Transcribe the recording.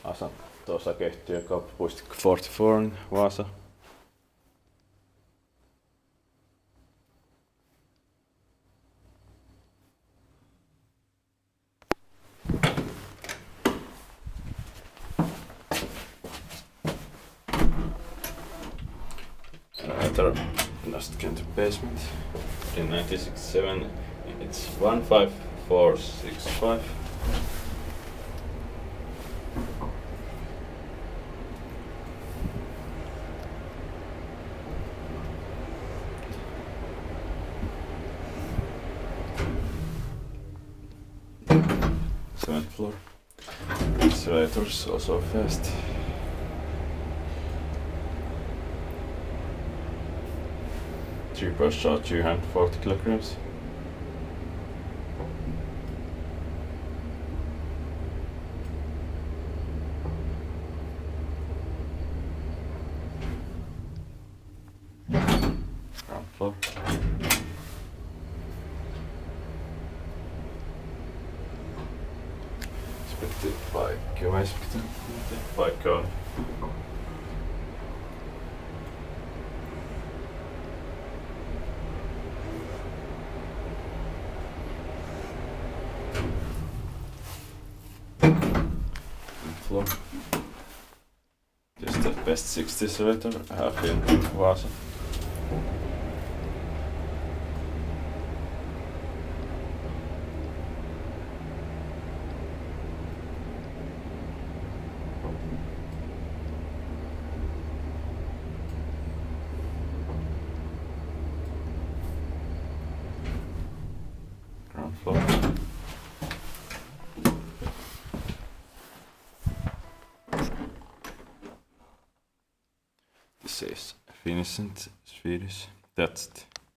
asunto-osakeyhtiö Kauppapuistikko 44 in Vaasa. Elevator just came to basement. In 1967 it's 15465. Seventh floor. This elevator is also fast. Three-brush shot, 240 kilograms. Ground floor. Split paikka, vai split paikka on. Floor. Just the best 60s elevator I have in Vaasa. Ground floor. This is Finland, Swedish. That's it.